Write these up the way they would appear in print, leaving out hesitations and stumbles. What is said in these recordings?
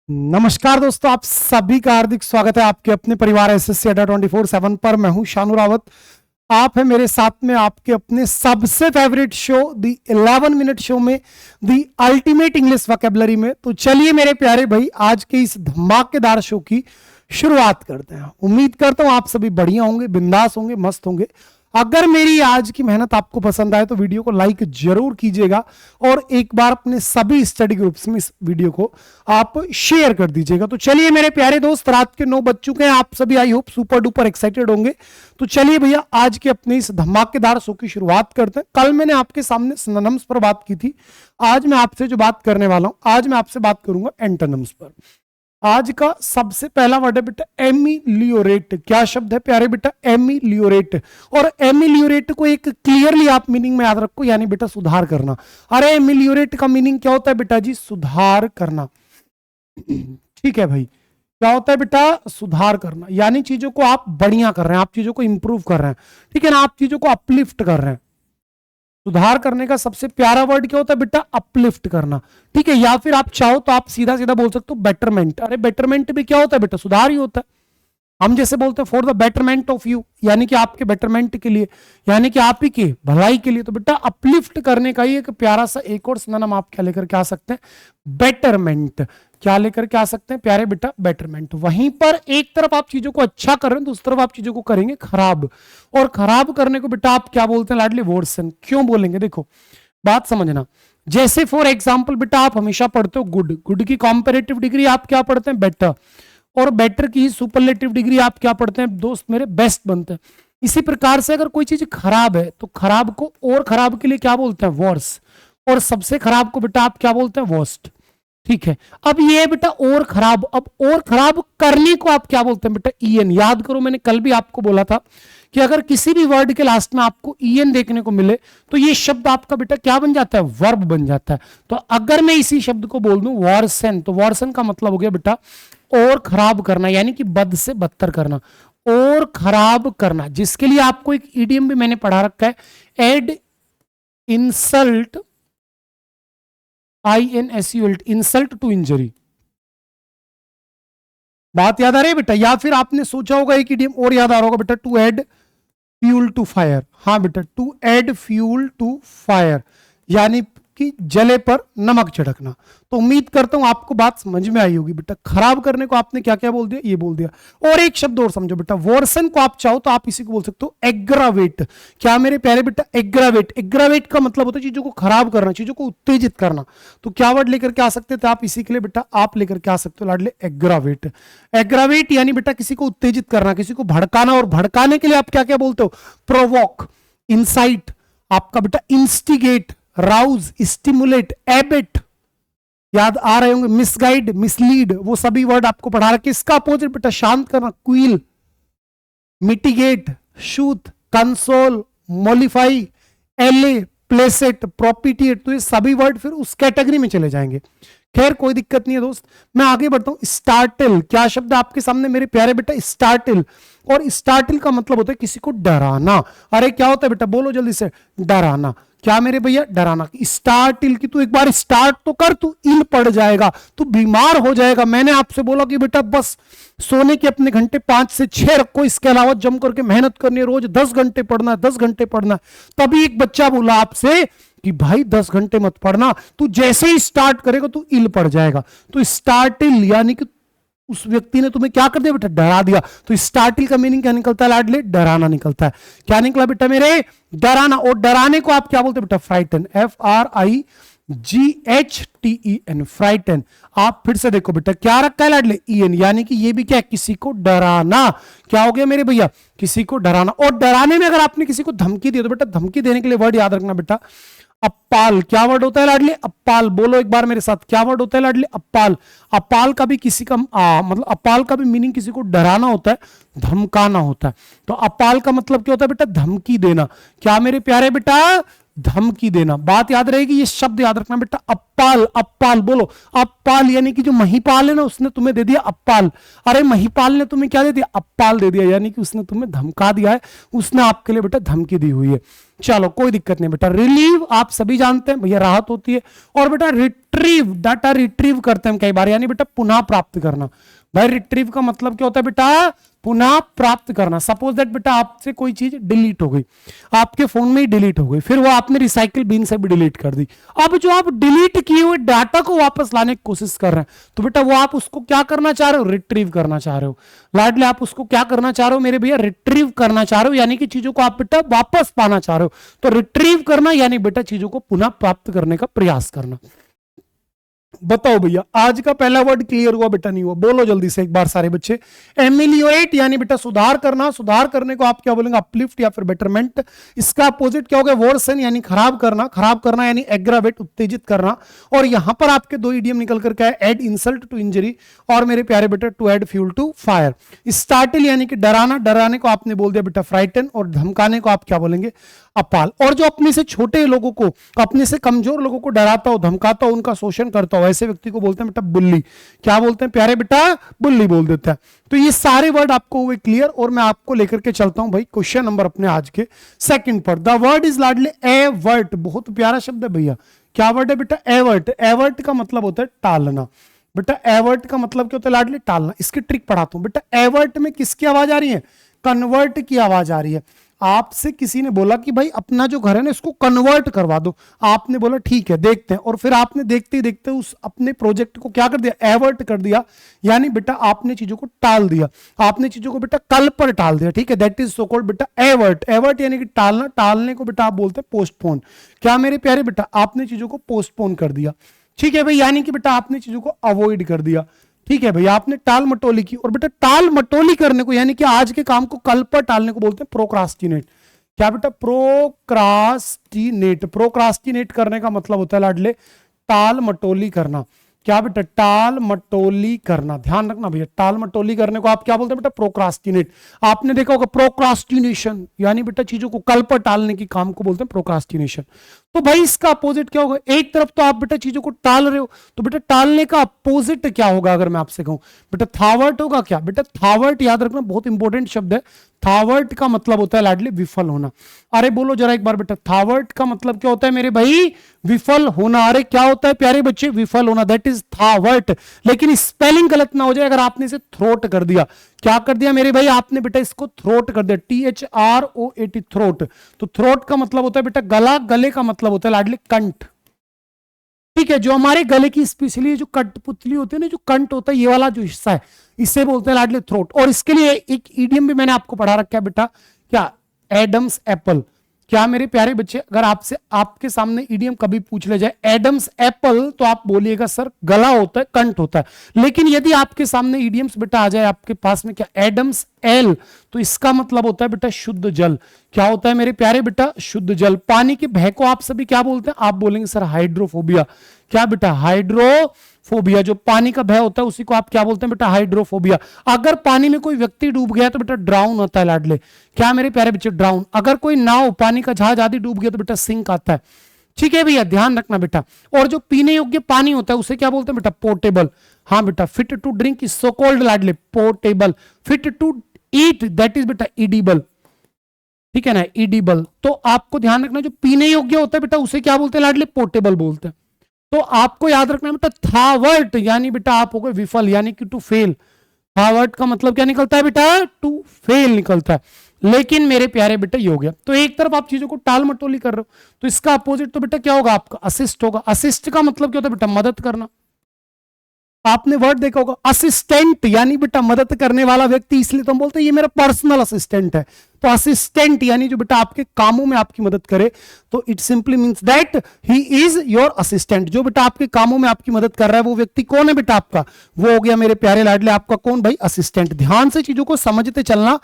नमस्कार दोस्तों, आप सभी का हार्दिक स्वागत है आपके अपने परिवार एसएससी अड्डा 24/7 पर। मैं हूं शानू रावत। आप है मेरे साथ में आपके अपने सबसे फेवरेट शो दी 11 मिनट शो में, दी अल्टीमेट इंग्लिश वोकैबुलरी में। तो चलिए मेरे प्यारे भाई, आज के इस धमाकेदार शो की शुरुआत करते हैं। उम्मीद करता हूं आप सभी बढ़िया होंगे, बिंदास होंगे, मस्त होंगे। अगर मेरी आज की मेहनत आपको पसंद आए तो वीडियो को लाइक जरूर कीजिएगा और एक बार अपने सभी स्टडी ग्रुप्स में इस वीडियो को आप शेयर कर दीजिएगा। तो चलिए मेरे प्यारे दोस्त, रात के 9 बज चुके हैं। आप सभी I hope super duper excited होंगे। तो चलिए भैया, आज के अपने इस धमाकेदार शो की शुरुआत करते हैं। कल मैंने आपके सामने सिनोनिम्स पर बात की थी। आज मैं आपसे जो बात करने वाला हूं, आज मैं आपसे बात करूंगा एंटोनिम्स पर। आज का सबसे पहला वर्ड है बेटा एमिलियोरेट। क्या शब्द है प्यारे बेटा? एमिलियोरेट। और एमिलियोरेट को एक क्लियरली आप मीनिंग में याद रखो, यानी बेटा सुधार करना। अरे एमिलियोरेट का मीनिंग क्या होता है बेटा जी? सुधार करना। ठीक है भाई, क्या होता है बेटा? सुधार करना, यानी चीजों को आप बढ़िया कर रहे हैं, आप चीजों को इंप्रूव कर रहे हैं। ठीक है ना, आप चीजों को अपलिफ्ट कर रहे हैं। सुधार करने का सबसे प्यारा वर्ड क्या होता है बेटा? अपलिफ्ट करना। ठीक है, या फिर आप चाहो तो आप सीधा सीधा बोल सकते हो बेटरमेंट। अरे बेटरमेंट भी क्या होता है बेटा? सुधार ही होता है। हम जैसे बोलते हैं for the betterment of you, यानी कि आपके बेटरमेंट के लिए, यानी कि आप ही के भलाई के लिए। तो बेटा अपलिफ्ट करने का ही एक प्यारा सा एक और सिनोनिम आप क्या लेकर के आ सकते हैं? बेटरमेंट। क्या लेकर के आ सकते हैं प्यारे बेटा? बेटरमेंट। वहीं पर एक तरफ आप चीजों को अच्छा कर रहे हैं, दूसरी तरफ आप चीजों को करेंगे खराब। और खराब करने को बेटा आप क्या बोलते हैं लाडले? वर्सन। क्यों बोलेंगे? देखो बात समझना। जैसे फॉर एग्जाम्पल बेटा आप हमेशा पढ़ते हो गुड। गुड की कॉम्पेरेटिव डिग्री आप क्या पढ़ते हैं? बेटर। और बेटर की सुपरलेटिव डिग्री आप क्या पढ़ते हैं दोस्त मेरे? बेस्ट बनते हैं। इसी प्रकार से अगर कोई चीज खराब है तो खराब को और खराब के लिए क्या बोलते हैं? वर्स। और सबसे खराब को बेटा आप क्या बोलते हैं? वर्स्ट। ठीक है, अब ये बेटा और खराब, अब और खराब करने को आप क्या बोलते हैं बेटा? ईएन। याद करो, मैंने कल भी आपको बोला था कि अगर किसी भी वर्ड के लास्ट में आपको ईएन देखने को मिले तो ये शब्द आपका बेटा क्या बन जाता है? वर्ब बन जाता है। तो अगर मैं इसी शब्द को बोल दूं वर्सन, तो वर्सन का मतलब हो गया बेटा और खराब करना, यानी कि बद से बदतर करना, और खराब करना। जिसके लिए आपको एक ईडियम भी मैंने पढ़ा रखा है, add insult, INSULT, insult to injury. बात याद आ रही है बेटा? या फिर आपने सोचा होगा एक इडियम और याद आ रहा होगा बेटा, to add fuel to fire. हाँ बेटा, to add fuel to fire, यानी कि जले पर नमक छिड़कना। तो उम्मीद करता हूं आपको बात समझ में आई होगी बेटा। खराब करने को आपने क्या क्या बोल दिया? ये बोल दिया। और एक शब्द और समझो बेटा, वर्सन को आप चाहो तो आप इसी को बोल सकते हो एग्रावेट। क्या मेरे प्यारे बेटा? एग्रावेट। एग्रावेट का मतलब होता है चीजों को खराब करना, चीजों को उत्तेजित करना। तो क्या वर्ड लेकर के आ सकते थे आप इसी के लिए बेटा? आप लेकर के आ सकते हो लाडले एग्रावेट। एग्रावेट यानी बेटा किसी को उत्तेजित करना, किसी को भड़काना। और भड़काने के लिए आप क्या क्या बोलते हो? प्रोवोक, इंसाइट, आपका बेटा इंस्टिगेट, राउज, स्टिमुलेट, एबिट। याद आ रहे होंगे, मिसगाइड, मिसलीड, वो सभी वर्ड आपको पढ़ा रखे। इसका अपोजिट बेटा शांत करना, क्वील, मिटिगेट, शूथ, कंसोल, मोलिफाई, एले, प्लेसेट, प्रोपिटिएट। तो ये सभी वर्ड फिर उस कैटेगरी में चले जाएंगे। खैर कोई दिक्कत नहीं है दोस्त, मैं आगे बढ़ता हूं। स्टार्टल। क्या शब्द है आपके सामने मेरे प्यारे बेटा? स्टार्टल। और स्टार्टल का मतलब होता है किसी को डराना। अरे क्या होता है बेटा? बोलो जल्दी से। डराना। क्या मेरे भैया? डराना। स्टार्टल की तू एक बार स्टार्ट तो कर, तू इल पड़ जाएगा, तू बीमार हो जाएगा। मैंने आपसे बोला कि बेटा बस सोने के अपने घंटे 5 से 6 रखो, इसके अलावा जम करके मेहनत करनी है, रोज 10 घंटे पढ़ना है, 10 घंटे पढ़ना है। तभी एक बच्चा बोला आपसे कि भाई 10 घंटे मत पढ़ना, तू जैसे ही स्टार्ट करेगा तू इल पड़ जाएगा। तो स्टार्टिल यानी कि उस व्यक्ति ने तुम्हें क्या कर दिया बेटा? डरा दिया। तो स्टार्टिल का मीनिंग क्या निकलता है लाडले? डराना निकलता है। क्या निकला बेटा मेरे? डराना। और डराने को आप क्या बोलते हैं बेटा? फ्राइटन। FRIGHTEN, frighten. आप फिर से देखो बेटा क्या रखा है लाडले? EN, यानी कि ये भी क्या है? किसी को डराना। क्या हो गया मेरे भैया? किसी को डराना। और डराने में अगर आपने किसी को धमकी दी तो बेटा धमकी देने के लिए वर्ड याद रखना बेटा, अप्पाल। क्या वर्ड होता है लाडले? अप्पाल। बोलो एक बार मेरे साथ, क्या वर्ड होता है लाडले? अप्पाल। अप्पाल का भी किसी का मतलब अप्पाल का भी मीनिंग किसी को डराना होता है, धमकाना होता है। तो अप्पाल का मतलब क्या होता है बेटा? धमकी देना। क्या मेरे प्यारे बेटा? धमकी देना। बात याद रहेगी, ये शब्द याद रखना बेटा, अप्पाल। अप्पाल बोलो, अप्पाल यानी कि जो महिपाल है ना उसने तुम्हें दे दिया अप्पाल। अरे महिपाल ने तुम्हें क्या दे दिया? अप्पाल दे दिया, यानी कि उसने तुम्हें धमका दिया है, उसने आपके लिए बेटा धमकी दी हुई है। चलो कोई दिक्कत नहीं बेटा। रिलीव आप सभी जानते हैं भैया राहत होती है, और बेटा रिट्रीव, डाटा रिट्रीव करते हैं कई बार, यानी बेटा पुनः प्राप्त करना। भाई रिट्रीव का मतलब क्या होता है बेटा? पुनः प्राप्त करना। सपोज दैट बेटा आपसे कोई चीज डिलीट हो गई, आपके फोन में ही डिलीट हो गई, फिर वो आपने रिसाइकिल बिन से भी डिलीट कर दी। अब जो आप डिलीट किए हुए डाटा को वापस लाने की कोशिश कर रहे हैं, तो बेटा वो आप उसको क्या करना चाह रहे हो? रिट्रीव करना चाह रहे हो। लाडले आप उसको क्या करना चाह रहे हो मेरे भैया? रिट्रीव करना चाह रहे हो, यानी कि चीजों को आप बेटा वापस पाना चाह रहे हो। तो रिट्रीव करना यानी बेटा चीजों को पुनः प्राप्त करने का प्रयास करना। बताओ भैया आज का पहला वर्ड क्लियर हुआ बेटा? नहीं हुआ? बोलो जल्दी से एक बार सारे बच्चे। एमिलियोरेट यानी बेटा सुधार करना। सुधार करने को आप क्या बोलेंगे? अपलिफ्ट या फिर बेटरमेंट। इसका अपोजिट क्या होगा? वर्सन यानी खराब करना। खराब करना यानी एग्रावेट, उत्तेजित करना। और यहां पर आपके दो इडियम निकल करके आए, एड इंसल्ट टू इंजरी, और मेरे प्यारे बेटा to add fuel to fire. Startle यानी कि डराना। डराने को आपने बोल दिया बेटा फ्राइटन, और धमकाने को आप क्या बोलेंगे? अपाल। और जो अपने से छोटे लोगों को, अपने से कमजोर लोगों को डराता हो, धमकाता हो, उनका शोषण करता हो, ऐसे व्यक्ति को बोलते हैं बेटा बुल्ली। क्या बोलते हैं प्यारे बेटा? बुल्ली बोल देता है। तो ये सारे वर्ड आपको हुए क्लियर, और मैं आपको लेकर के चलता हूं भाई क्वेश्चन नंबर अपने आज के सेकंड पर। द वर्ड इज लाडले एवर्ट। बहुत प्यारा शब्द है भैया। क्या वर्ड है बेटा? एवर्ट। एवर्ट का मतलब होता है टालना। बेटा एवर्ट का मतलब क्या होता है लाडले? टालना। इसकी ट्रिक पढ़ाता हूं बेटा। एवर्ट में किसकी आवाज आ रही है? कन्वर्ट की आवाज आ रही है। आपसे किसी ने बोला कि भाई अपना जो घर है ना इसको कन्वर्ट करवा दो, आपने बोला ठीक है देखते हैं, और फिर आपने देखते ही देखते उस अपने प्रोजेक्ट को क्या कर दिया? एवर्ट कर दिया, यानी बेटा आपने चीजों को टाल दिया, आपने चीजों को बेटा कल पर टाल दिया। ठीक है, दैट इज सो कॉल्ड बेटा एवर्ट। एवर्ट यानी कि टालना। टालने को बेटा आप बोलते हैं पोस्टपोन। क्या मेरे प्यारे बेटा? आपने चीजों को पोस्टपोन कर दिया। ठीक है भाई, यानी कि बेटा आपने चीजों को अवॉइड कर दिया। ठीक है भैया, आपने टाल मटोली की, और बेटा टाल मटोली करने को यानी कि आज के काम को कल पर टालने को बोलते हैं प्रोक्रास्टिनेट। क्या बेटा? प्रोक्रास्टिनेट। प्रोक्रास्टिनेट करने का मतलब होता है लाडले टाल मटोली करना। क्या बेटा? टाल मटोली करना। ध्यान रखना भैया, टाल मटोली करने को आप क्या बोलते हैं बेटा? प्रोक्रास्टिनेट। आपने देखा होगा प्रोक्रास्टिनेशन, यानी बेटा चीजों को कल पर टालने की काम को बोलते हैं प्रोक्रास्टिनेशन। तो भाई इसका अपोजिट क्या होगा? एक तरफ तो आप बेटा चीजों को टाल रहे हो, तो बेटा टालने का अपोजिट क्या होगा? अगर मैं आपसे कहूं बेटा थावर्ट होगा। क्या बेटा? थावर्ट याद रखना, बहुत इंपॉर्टेंट शब्द है। थावर्ट का मतलब होता है लाडली विफल होना। अरे बोलो जरा एक बार बेटा, थावर्ट का मतलब क्या होता है मेरे भाई? विफल होना। अरे क्या होता है प्यारे बच्चे? विफल होना, दैट इज थावर्ट। लेकिन स्पेलिंग गलत ना हो जाए, अगर आपने इसे थ्रोट कर दिया। क्या कर दिया मेरे भाई? आपने बेटा इसको थ्रोट कर दिया, THROAT, थ्रोट। तो थ्रोट का मतलब होता है बेटा गला, गले का मतलब होता है लाडली कंठ। ठीक है, जो हमारे गले की स्पेशली जो कठपुतली होती है ना, जो कंठ होता है, ये वाला जो हिस्सा है, इसे बोलते हैं लाडले थ्रोट। और इसके लिए एक इडियम भी मैंने आपको पढ़ा रखा है बेटा, क्या? Adam's apple. क्या मेरे प्यारे बच्चे, अगर आपसे आपके सामने इडियम कभी पूछ ले जाए एडम्स एप्पल, तो आप बोलिएगा सर गला होता है, कंठ होता है। लेकिन यदि आपके सामने इडियम्स बेटा आ जाए आपके पास में, क्या? एडम्स एल, तो इसका मतलब होता है बेटा शुद्ध जल। क्या होता है मेरे प्यारे बेटा? शुद्ध जल। पानी के भय को आप सभी क्या बोलते हैं? आप बोलेंगे सर हाइड्रोफोबिया। क्या बेटा? हाइड्रोफोबिया। जो पानी का भय होता है उसी को आप क्या बोलते हैं बेटा? हाइड्रोफोबिया। अगर पानी में कोई व्यक्ति डूब गया तो बेटा ड्राउन होता है लाडले। क्या मेरे प्यारे बच्चे? ड्राउन। अगर कोई नाव, पानी का जहाज आदि डूब गया तो बेटा सिंक आता है। ठीक है भैया, ध्यान रखना बेटा। और जो पीने योग्य पानी होता है उसे क्या बोलते हैं बेटा? पोर्टेबल। हाँ बेटा, fit to drink is so called लाडले portable. Fit to eat that is बेटा इडिबल। ठीक है ना, इडिबल। तो आपको ध्यान रखना, जो पीने योग्य होता है बेटा उसे क्या बोलते हैं लाडले? पोर्टेबल बोलते हैं। तो आपको याद रखना बेटा थावर्ट यानी बेटा आप हो गए विफल, यानी कि टू फेल। थावर्ट का मतलब क्या निकलता है बेटा? टू फेल निकलता है। लेकिन मेरे प्यारे बेटा ये हो गया। तो एक तरफ आप चीजों को टाल मटोली कर रहे हो, तो इसका अपोजिट तो बेटा क्या होगा आपका? असिस्ट होगा। असिस्ट का मतलब क्या होता है बेटा? मदद करना। आपने वर्ड देखा होगा असिस्टेंट, यानी बेटा मदद करने वाला व्यक्ति, इसलिए तो हम बोलते हैं ये मेरा पर्सनल असिस्टेंट है। तो असिस्टेंट यानी जो बेटा आपके कामों में आपकी मदद करे, तो it simply means that he is your assistant. जो बेटा आपके कामों में आपकी मदद कर रहा है वो व्यक्ति कौन है बेटा? आपका वो हो गया मेरे प्यारे लाडले आपका कौन भाई? असिस्टेंट। ध्यान से चीजों को समझते चलना,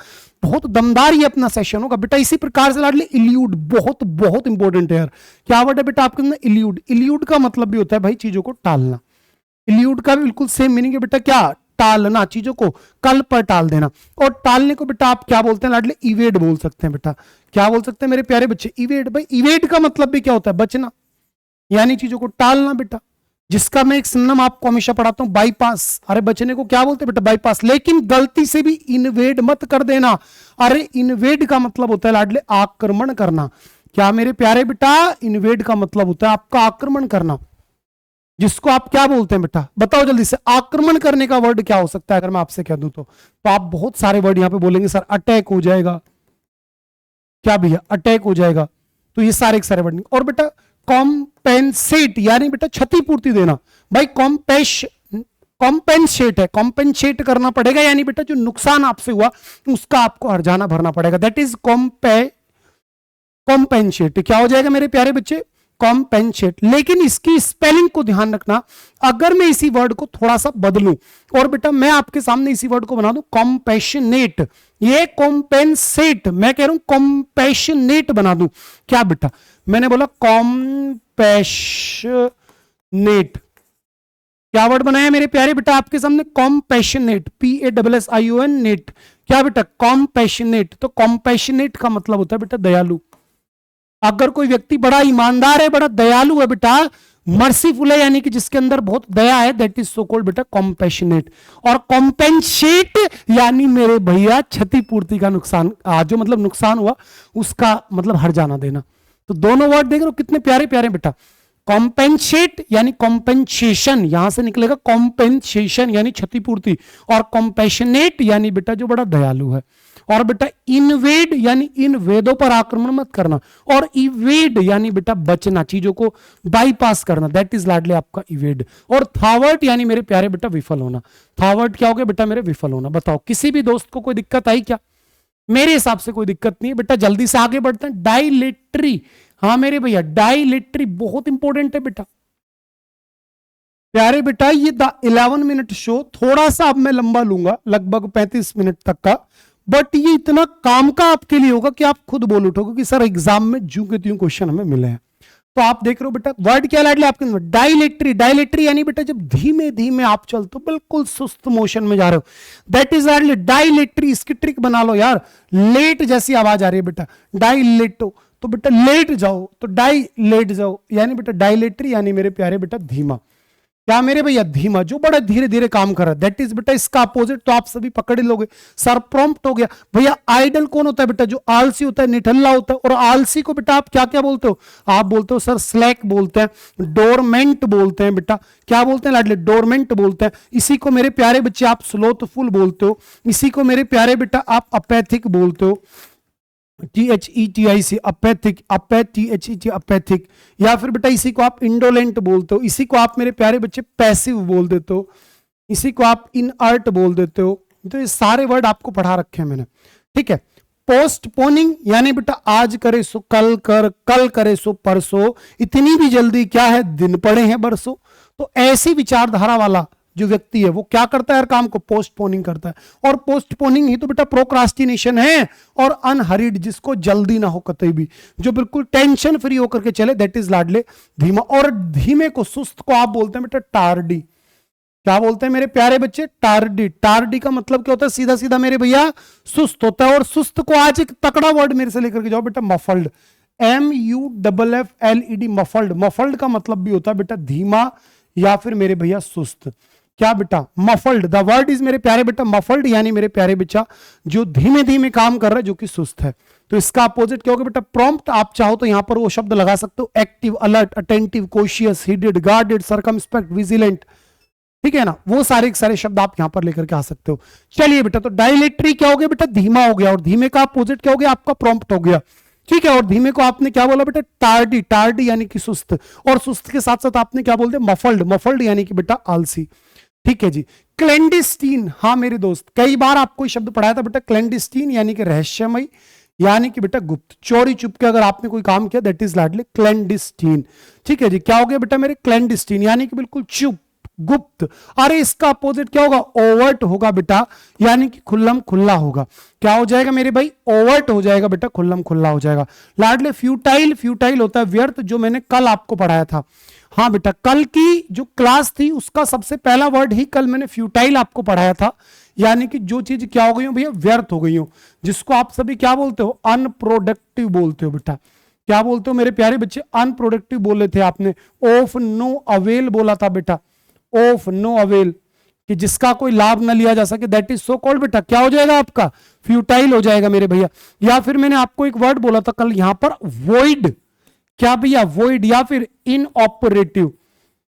बहुत दमदार ये अपना सेशन होगा बेटा। इसी प्रकार से लाडले इल्यूड बहुत बहुत इंपॉर्टेंट है यार। क्या वर्ड है बेटा आपके अंदर? इल्यूड। इल्यूड का मतलब भी होता है भाई चीजों को टालना। इल्यूड का भी बिल्कुल सेम मीनिंग है बेटा, क्या? टालना, चीजों को कल पर टाल देना। और टालने को बेटा आप क्या बोलते हैं लाडले? इवेड बोल सकते हैं बेटा। क्या बोल सकते हैं मेरे प्यारे बच्चे? इवेड। भाई इवेड का मतलब भी क्या होता है? बचना, यानी चीजों को टालना बेटा, जिसका मैं एक सिनोनिम आपको हमेशा पढ़ाता हूं, बाईपास। अरे बचने को क्या बोलते हैं बेटा? बाईपास। लेकिन गलती से भी इन्वेड मत कर देना। अरे इन्वेड का मतलब होता है लाडले आक्रमण करना। क्या मेरे प्यारे बेटा? इन्वेड का मतलब होता है आपका आक्रमण करना, जिसको आप क्या बोलते हैं बेटा? बताओ जल्दी से। आक्रमण करने का वर्ड क्या हो सकता है अगर मैं आपसे कह दूं तो आप बहुत सारे वर्ड यहां पे बोलेंगे सर। अटैक हो जाएगा, क्या भैया? अटैक हो जाएगा। तो ये सारे वर्ड। और बेटा कॉम्पेंसेट, यानी बेटा क्षतिपूर्ति देना। भाई कॉम्पेंसेट है, कॉम्पेंसेट करना पड़ेगा, यानी बेटा जो नुकसान आपसे हुआ उसका आपको हर्जाना भरना पड़ेगा। That is compensate. क्या हो जाएगा मेरे प्यारे बच्चे? कॉम्पेंसेट। लेकिन इसकी स्पेलिंग को ध्यान रखना। अगर मैं इसी वर्ड को थोड़ा सा बदलूं और बेटा मैं आपके सामने इसी वर्ड को बना दूं कॉम्पैशनेट, ये कॉम्पेंसेट, मैं कह रहा हूं कॉम्पैशनेट बना दूं, क्या बेटा? मैंने बोला कॉम्पैशनेट। क्या वर्ड बनाया मेरे प्यारे बेटा आपके सामने? Compassionate, PASSION net. क्या बेटा? कॉम्पैशनेट। तो कॉम्पैशनेट का मतलब होता है बेटा दयालु। अगर कोई व्यक्ति बड़ा ईमानदार है, बड़ा दयालु है बेटा, मर्सीफुल है, यानी कि जिसके अंदर बहुत दया है, दैट इज सो कॉल्ड बेटा कॉम्पैशनेट। और कॉम्पेंसेट यानी मेरे भैया क्षतिपूर्ति का नुकसान, जो मतलब नुकसान हुआ उसका मतलब हर्जाना देना। तो दोनों वर्ड देख रहे हो कितने प्यारे प्यारे बेटा। कॉम्पेंसेट यानी कॉम्पेंसेशन, यहां से निकलेगा कॉम्पेंसेशन यानी क्षतिपूर्ति, और कॉम्पैशनेट यानी बेटा जो बड़ा दयालु है। और बेटा इनवेड यानी इन वेदों पर आक्रमण मत करना, और इवेड यानी बेटा बचना, चीजों को बाईपास करना, दैट इज लाडले आपका इवेड। और थावर्ट यानी मेरे प्यारे बेटा विफल होना। थावर्ट क्या हो गया बेटा? मेरे विफल होना। बताओ किसी भी दोस्त को कोई दिक्कत आई क्या? मेरे हिसाब से कोई दिक्कत नहीं है बेटा। जल्दी से आगे बढ़ते हैं। डाइलेटरी, हाँ मेरे भैया डाइलेटरी बहुत इंपॉर्टेंट है बेटा। प्यारे बेटा ये द 11 मिनट शो थोड़ा सा अब मैं लंबा लूंगा, लगभग 35 मिनट तक का, बट ये इतना काम का आपके लिए होगा कि आप खुद बोल उठोगे कि सर एग्जाम में जू के त्यों क्वेश्चन हमें मिले हैं। तो आप देख रहे हो बेटा वर्ड क्या लाडले आपके? डाइलेटरी। डाइलेटरी यानी बेटा जब धीमे धीमे आप चलते हो, बिल्कुल सुस्त मोशन में जा रहे हो, दैट इज लाडले डाइलेटरी। इसकी ट्रिक बना लो यार। लेट जैसी आवाज आ रही है बेटा, डाइलेटो, तो बेटा लेट जाओ, तो डाई लेट जाओ, यानी बेटा डाइलेटरी यानी मेरे प्यारे बेटा धीमा। क्या मेरे भैया? धीमा, जो बड़ा धीरे धीरे काम कर रहा है, दैट इज बेटा इसका अपोजिट। तो आप सभी पकड़ लोगे। सर प्रॉम्प्ट हो गया भैया। आइडल कौन होता है बेटा? जो आलसी होता है, निठल्ला होता है। और आलसी को बेटा आप क्या क्या बोलते हो? आप बोलते हो सर स्लैक बोलते हैं, डोरमेंट बोलते हैं बेटा। क्या बोलते हैं लाडले? डोरमेंट बोलते हैं। इसी को मेरे प्यारे बच्चे आप स्लोथफुल बोलते हो। इसी को मेरे प्यारे बेटा आप अपैथिक बोलते हो, THETIC अपैथिक, THET अपैथिक। या फिर बेटा इसी को आप इंडोलेंट बोलते हो। इसी को आप मेरे प्यारे बच्चे पैसिव बोल देते हो। इसी को आप इनअर्ट बोल देते हो। तो ये सारे वर्ड आपको पढ़ा रखे हैं मैंने, ठीक है। पोस्टपोनिंग यानी बेटा आज करे सो कल कर, कल करे सो परसों, इतनी भी जल्दी क्या है, दिन पड़े हैं बरसों। तो ऐसी विचारधारा वाला जो व्यक्ति है वो क्या करता है हर काम को? पोस्टपोनिंग करता है। और पोस्टपोनिंग ही तो बेटा प्रोक्रास्टिनेशन है। और अनहरीड, जिसको जल्दी ना हो कतई भी, जो बिल्कुल टेंशन फ्री होकर के चले, दैट इज लाडले धीमा। और धीमे को, सुस्त को आप बोलते हैं बेटा टार्डी। क्या बोलते हैं मेरे प्यारे बच्चे? टार्डी। टार्डी का मतलब क्या होता है? सीधा सीधा मेरे भैया सुस्त होता है। और सुस्त को आज एक तकड़ा वर्ड मेरे से लेकर के जाओ बेटा, मफल्ड। MUFFLED, muffled. मफल्ड का मतलब भी होता है बेटा धीमा या फिर मेरे भैया सुस्त। क्या बेटा? मफल्ड। द वर्ड इज मेरे प्यारे बेटा मफल्ड, यानी मेरे प्यारे बच्चा जो धीमे धीमे काम कर रहा है, जो कि सुस्त है। तो इसका अपोजिट क्या होगा बेटा? प्रॉम्प्ट। आप चाहो तो यहां पर वो शब्द लगा सकते हो, active, alert, attentive, cautious, heeded, guarded, circumspect, vigilant, ठीक है ना। वो सारे सारे शब्द आप यहां पर लेकर के आ सकते हो। चलिए बेटा, तो डायलेटरी क्या हो गया बेटा? धीमा हो गया। और धीमे का अपोजिट क्या हो गया? आपका प्रॉम्प्ट हो गया, ठीक है। और धीमे को आपने क्या बोला बेटा? टार्डी। टार्डी यानी कि सुस्त। और सुस्त के साथ साथ आपने क्या बोल दिया? मफल्ड। मफल्ड यानी कि बेटा आलसी, ठीक है जी। क्लैंडिस्टीन, हाँ मेरे दोस्त कई बार आपको शब्द पढ़ाया था बेटा, क्लैंडिस्टीन यानी कि रहस्यमय, यानी कि बेटा गुप्त, चोरी चुप के अगर आपने कोई काम किया, दैट इज लाडली क्लैंडिस्टीन, ठीक है जी। क्या हो गया बेटा मेरे? क्लैंडिस्टीन यानी कि बिल्कुल चुप, गुप्त। अरे इसका अपोजिट क्या होगा? ओवर्ट होगा बेटा, यानी कि खुल्लम खुल्ला होगा। क्या हो जाएगा मेरे भाई? ओवर्ट हो जाएगा बेटा, खुल्लम खुल्ला हो जाएगा। लाडले फ्यूटाइल, फ्यूटाइल होता है व्यर्थ, जो मैंने कल आपको पढ़ाया था। हाँ बेटा, कल की जो क्लास थी उसका सबसे पहला वर्ड ही कल मैंने फ्यूटाइल आपको पढ़ाया था, यानी कि जो चीज क्या हो गई हो भैया, व्यर्थ हो गई हो, जिसको आप सभी क्या बोलते हो, अनप्रोडक्टिव बोलते हो बेटा। क्या बोलते हो मेरे प्यारे बच्चे, अनप्रोडक्टिव बोले थे आपने, ऑफ नो अवेल बोला था बेटा, ऑफ नो अवेल, कि जिसका कोई लाभ न लिया जा सके, दैट इज सो कॉल्ड बेटा, क्या हो जाएगा आपका, फ्यूटाइल हो जाएगा मेरे भैया। या फिर मैंने आपको एक वर्ड बोला था कल यहां पर, वॉइड, क्या भैया, वॉइड, या फिर इनऑपरेटिव,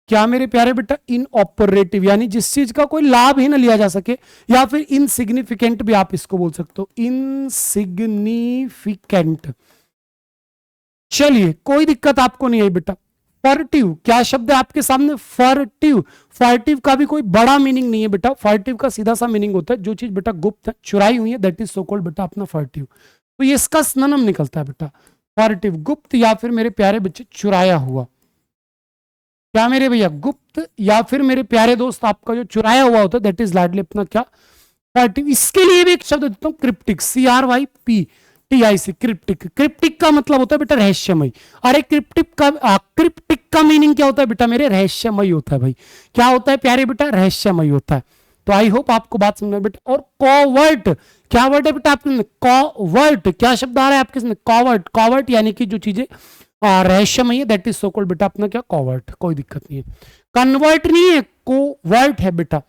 क्या मेरे प्यारे बेटा, इनऑपरेटिव, यानी जिस चीज का कोई लाभ ही ना लिया जा सके, या फिर इनसिग्निफिकेंट भी आप इसको बोल सकते हो, इनसिग्निफिकेंट। चलिए कोई दिक्कत आपको नहीं आई बेटा। फर्टिव, क्या शब्द है आपके सामने, फर्टिव। फर्टिव का भी कोई बड़ा मीनिंग नहीं है बेटा, फर्टिव का सीधा सा मीनिंग होता है जो चीज बेटा गुप्त है, चुराई हुई है, दैट इज सो कॉल्ड बेटा अपना फर्टिव। तो ये इसका सिनोनिम निकलता है बेटा, फर्टिव, गुप्त, या फिर मेरे प्यारे बच्चे चुराया हुआ। क्या मेरे भैया, गुप्त, या फिर मेरे प्यारे दोस्त आपका जो चुराया हुआ होता है, दैट इज लाडली अपना क्या, फर्टिव। इसके लिए भी एक शब्द देता हूं, क्रिप्टिक, CRYPTIC, क्रिप्टिक। क्रिप्टिक का मतलब होता है बेटा रहस्यमय। अरे क्रिप्टिक का मीनिंग क्या होता है बेटा मेरे, रहस्यमय होता है भाई। क्या होता है प्यारे बेटा, रहस्यमय होता है। तो आई होप आपको बात समझ में बेटा। और कॉवर्ट, क्या वर्ड है बेटा आपके, कॉवर्ट, क्या शब्द आ रहा है आपके सामने, कॉवर्ट। कॉवर्ट यानी कि जो चीजें रहस्यमय है, दैट इज सो कॉल्ड बेटा अपना क्या, कॉवर्ट। कोई दिक्कत नहीं है, कन्वर्ट नहीं है, कोवर्ट है बेटा।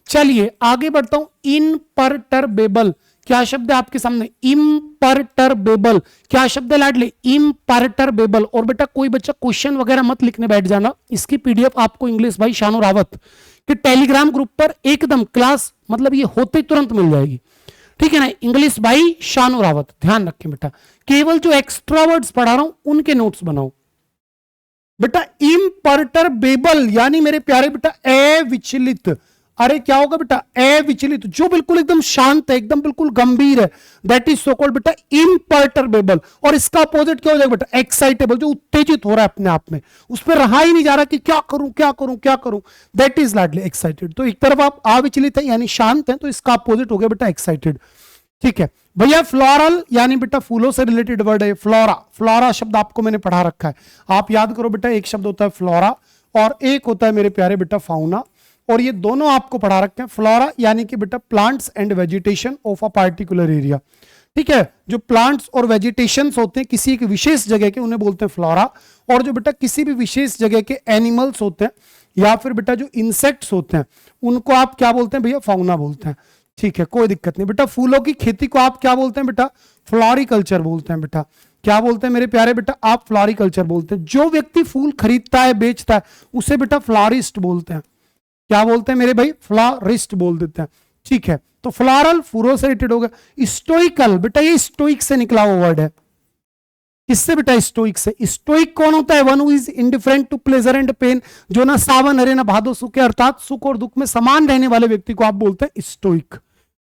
चलिए आगे बढ़ता हूं, इम्परटरबेबल, क्या शब्द है आपके सामने, इम्परटरबेबल। क्या शब्द है लाडले, इम्परटरबेबल। और बेटा कोई बच्चा क्वेश्चन वगैरह मत लिखने बैठ जाना, इसकी पीडीएफ आपको इंग्लिश भाई शानू रावत के टेलीग्राम ग्रुप पर एकदम क्लास मतलब ये होते तुरंत मिल जाएगी, ठीक है ना। इंग्लिश भाई शानू रावत, ध्यान रखें बेटा, केवल जो एक्स्ट्रा वर्ड्स पढ़ा रहा हूं उनके नोट्स बनाओ बेटा। इम्परटरबेबल यानी मेरे प्यारे बेटा अविचलित। अरे क्या होगा बेटा, अविचलित, जो बिल्कुल एकदम शांत है, एकदम बिल्कुल गंभीर है, दैट इज सो कॉल्ड बेटा इम्परटरबेबल। और इसका अपोजिट क्या हो जाएगा बेटा, एक्साइटेबल, जो उत्तेजित हो रहा है अपने आप में, उस पर रहा ही नहीं जा रहा कि क्या करूं क्या करूं क्या करूं, दैट इज लाडली एक्साइटेड। तो एक तरफ आप अविचलित है यानी शांत है, तो इसका अपोजिट हो गया बेटा एक्साइटेड, ठीक है भैया। फ्लोरल यानी बेटा फूलों से रिलेटेड वर्ड है, फ्लोरा। फ्लोरा शब्द आपको मैंने पढ़ा रखा है, आप याद करो बेटा, एक शब्द होता है फ्लोरा और एक होता है मेरे प्यारे बेटा फाउना, और ये दोनों आपको पढ़ा रखे हैं। फ्लोरा यानी कि बेटा plants and vegetation of a particular area, ठीक है। जो प्लांट्स और वेजिटेशन होते हैं किसी एक विशेष जगह के, उन्हें बोलते हैं फ्लोरा। और जो बेटा किसी भी विशेष जगह के एनिमल्स होते हैं या फिर बेटा जो इंसेक्ट्स होते हैं, उनको आप क्या बोलते हैं भैया, फाउना बोलते हैं, ठीक है। कोई दिक्कत नहीं बेटा। फूलों की खेती को आप क्या बोलते हैं बेटा, फ्लोरिकल्चर बोलते हैं बेटा। क्या बोलते हैं मेरे प्यारे बेटा, आप फ्लोरिकल्चर बोलते हैं। जो व्यक्ति फूल खरीदता है बेचता है उसे बेटा फ्लोरिस्ट बोलते हैं। क्या बोलते हैं मेरे भाई, फ्लोरिस्ट बोल देते हैं, ठीक है। तो फ्लोरल फूलों से रिलेटेड होगा। स्टोइकल बेटा ये स्टोइक से निकला हुआ वर्ड है, किससे बेटा, स्टोइक से। स्टोइक कौन होता है, one who is indifferent to pleasure and pain, जो ना सावन हरे ना भादो सुखे, अर्थात सुख और दुख में समान रहने वाले व्यक्ति को आप बोलते हैं स्टोइक,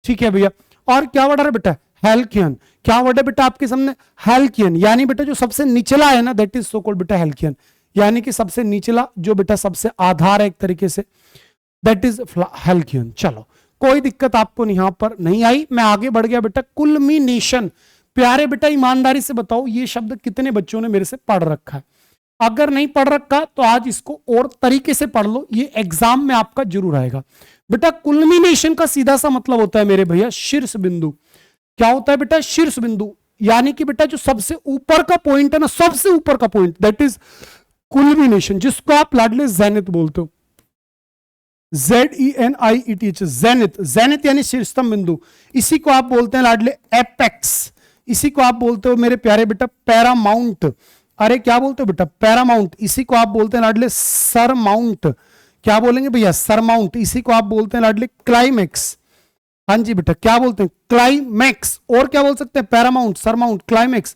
ठीक है भैया। और क्या वर्ड है बेटा, हेल्कियन। क्या वर्ड है बेटा आपके सामने, हेल्कियन, यानी बेटा जो सबसे निचला है ना, दैट इज सो कॉल्ड बेटा हेल्कियन, यानी कि सबसे निचला, जो बेटा सबसे आधार है एक तरीके से, दैट इज हेल्कियन। चलो कोई दिक्कत आपको यहां पर नहीं आई, मैं आगे बढ़ गया बेटा। कुलमिनेशन, प्यारे बेटा ईमानदारी से बताओ ये शब्द कितने बच्चों ने मेरे से पढ़ रखा है। अगर नहीं पढ़ रखा तो आज इसको और तरीके से पढ़ लो, ये एग्जाम में आपका जरूर आएगा बेटा। कुलमिनेशन का सीधा सा मतलब होता है मेरे भैया शीर्ष बिंदु। क्या होता है बेटा, शीर्ष बिंदु, यानी कि बेटा जो सबसे ऊपर का पॉइंट है ना, सबसे ऊपर का पॉइंट, दैट इज कुलमिनेशन, जिसको आप लाडले जेनिथ बोलते हो, ZENIETH, जेनिथ। जेनिथ यानी शीर्षतम बिंदु, इसी को आप बोलते हैं लाडले एपेक्स, इसी को आप बोलते हो मेरे प्यारे बेटा पैरामाउंट। अरे क्या बोलते हो बेटा, पैरामाउंट, इसी को आप बोलते हैं लाडले सरमाउंट। क्या बोलेंगे भैया, सरमाउंट, इसी को आप बोलते हैं लाडले क्लाइमेक्स। हाँ जी बेटा, क्या बोलते हैं, क्लाइमैक्स। और क्या बोल सकते हैं, पैरामाउंट, सरमाउंट, क्लाइमैक्स,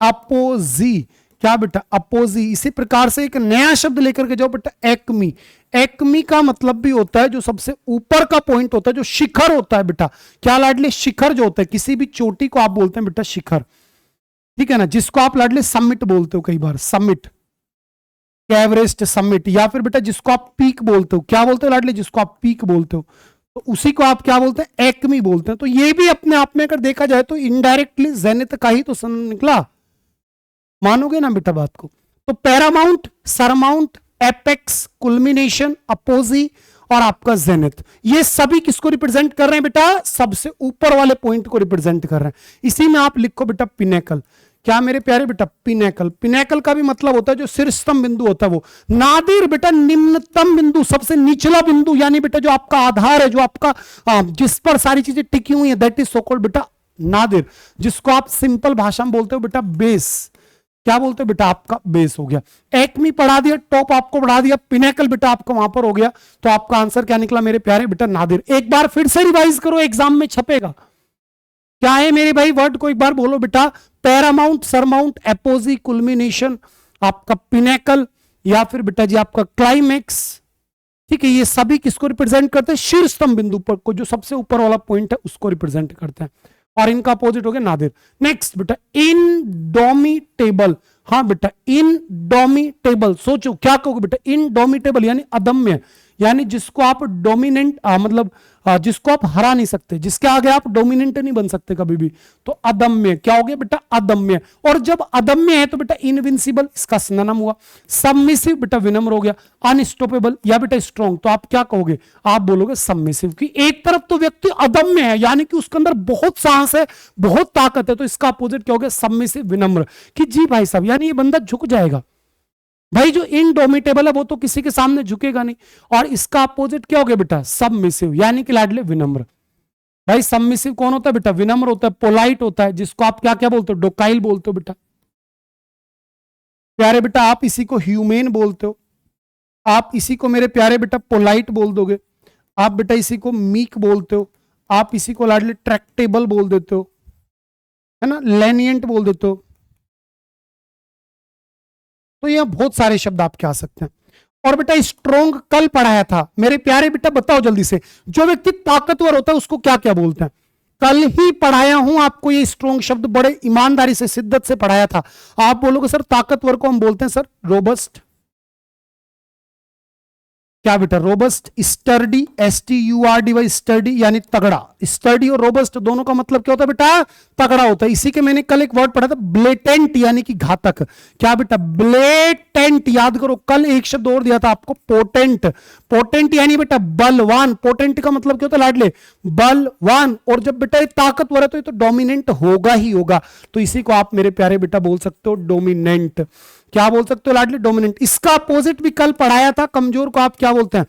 अपोजी। क्या बेटा, अपोजी। इसी प्रकार से एक नया शब्द लेकर के जाओ बेटा, एक्मी। एक्मी का मतलब भी होता है जो सबसे ऊपर का पॉइंट होता है, जो शिखर होता है बेटा। क्या लाडले, शिखर जो होता है, किसी भी चोटी को आप बोलते हैं बेटा शिखर, ठीक है ना, जिसको आप लाडले समिट बोलते हो कई बार, समिट, एवरेस्ट समिट, या फिर बेटा जिसको आप पीक बोलते हो। क्या बोलते हो लाडले, जिसको आप पीक बोलते हो, तो उसी को आप क्या बोलते हैं, एक्मी बोलते हैं। तो ये भी अपने आप में अगर देखा जाए तो इनडायरेक्टली जेनिथ का ही तो सन निकला, मानोगे ना बेटा बात को। तो पैरामाउंट, सरमाउंट, एपेक्स, कुल्मिनेशन, अपोजी और आपका जेनिथ, ये सभी किसको रिप्रेजेंट कर रहे हैं बेटा? सबसे ऊपर वाले पॉइंट को रिप्रेजेंट कर रहे हैं। इसी में आप लिखो बेटा पिनेकल। क्या मेरे प्यारे बेटा? पिनेकल। पिनेकल का भी मतलब होता है जो शीर्षतम बिंदु होता है वो। नादिर बेटा निम्नतम बिंदु, सबसे निचला बिंदु, यानी बेटा जो आपका आधार है, जो आपका जिस पर सारी चीजें टिकी हुई है, दैट इज सो कॉल्ड बेटा नादिर, जिसको आप सिंपल भाषा में बोलते हो बेटा बेस। क्या बोलते हो बेटा? आपका बेस हो गया। एक्मी पढ़ा दिया, टॉप आपको बढ़ा दिया, पिनेकल बेटा आपका वहां पर हो गया। तो आपका आंसर क्या निकला मेरे प्यारे बेटा? नादिर। एक बार फिर से रिवाइज करो, एग्जाम में छपेगा। क्या है मेरे भाई? वर्ड को एक बार बोलो बेटा। पैरामाउंट, सरमाउंट, एपोजी, कुल्मिनेशन, आपका पिनेकल, या फिर बेटा जी आपका क्लाइमेक्स। ठीक है, ये सभी किसको रिप्रेजेंट करते हैं? शीर्षतम बिंदु पर को, जो सबसे ऊपर वाला पॉइंट है उसको रिप्रेजेंट करते हैं। और इनका अपोजिट हो गया नादिर। नेक्स्ट बेटा इनडोमिटेबल। हाँ बेटा इनडोमिटेबल, सोचो क्या कहोगे बेटा? इनडोमिटेबल यानी अदम्य, यानी जिसको आप डोमिनेंट मतलब जिसको आप हरा नहीं सकते, जिसके आगे आप डोमिनेंट नहीं बन सकते कभी भी। तो अदम्य क्या हो गया बेटा? अदम्य। और जब अदम्य है तो बेटा इनविंसिबल, इसका सिनोनिम हुआ। सबमिसिव बेटा विनम्र हो गया। अनस्टॉपेबल या बेटा स्ट्रॉन्ग, तो आप क्या कहोगे? आप बोलोगे सबमिसिव। कि एक तरफ तो व्यक्ति अदम्य है, यानी कि उसके अंदर बहुत साहस है, बहुत ताकत है, तो इसका अपोजिट क्या हो गया? सबमिसिव, विनम्र। कि जी भाई साहब, यानी ये बंदा झुक जाएगा। भाई जो इनडोमिटेबल है वो तो किसी के सामने झुकेगा नहीं। और इसका अपोजिट क्या हो गया बेटा? सबमिसिव, यानी कि लाडले विनम्र। भाई सबमिसिव कौन होता है बेटा? विनम्र होता है, पोलाइट होता है, जिसको आप क्या क्या बोलते हो? डोकाइल बोलते हो बेटा। प्यारे बेटा आप इसी को ह्यूमेन बोलते हो, आप इसी को मेरे प्यारे बेटा पोलाइट बोल दोगे, आप बेटा इसी को मीक बोलते हो, आप इसी को लाडले ट्रैक्टेबल बोल देते हो, है ना, लेनियंट बोल देते हो। तो यह बहुत सारे शब्द आप कह सकते हैं। और बेटा स्ट्रोंग कल पढ़ाया था मेरे प्यारे बेटा, बताओ जल्दी से, जो व्यक्ति ताकतवर होता है उसको क्या क्या बोलते हैं? कल ही पढ़ाया हूं आपको ये स्ट्रोंग शब्द, बड़े ईमानदारी से शिद्दत से पढ़ाया था। आप बोलोगे सर ताकतवर को हम बोलते हैं सर रोबस्ट। क्या बेटा? रोबस्ट, स्टर्डी, STURDY, स्टर्डी यानी तगड़ा। स्टर्डी और रोबस्ट दोनों का मतलब क्या होता है बेटा? तगड़ा होता है। इसी के मैंने कल एक वर्ड पढ़ा था ब्लेटेंट, यानी कि घातक। क्या बेटा? ब्लेटेंट। याद करो, कल एक शब्द और दिया था आपको, पोटेंट। पोटेंट यानी बेटा बलवान। पोटेंट का मतलब क्या होता है लाडले? बलवान। और जब बेटा ये ताकतवर है तो ये तो डोमिनेंट होगा ही होगा। तो इसी को आप मेरे प्यारे बेटा बोल सकते हो डोमिनेंट। क्या बोल सकते हो लाडले? डोमिनेंट। इसका अपोजिट भी कल पढ़ाया था, कमजोर को आप क्या बोलते हैं?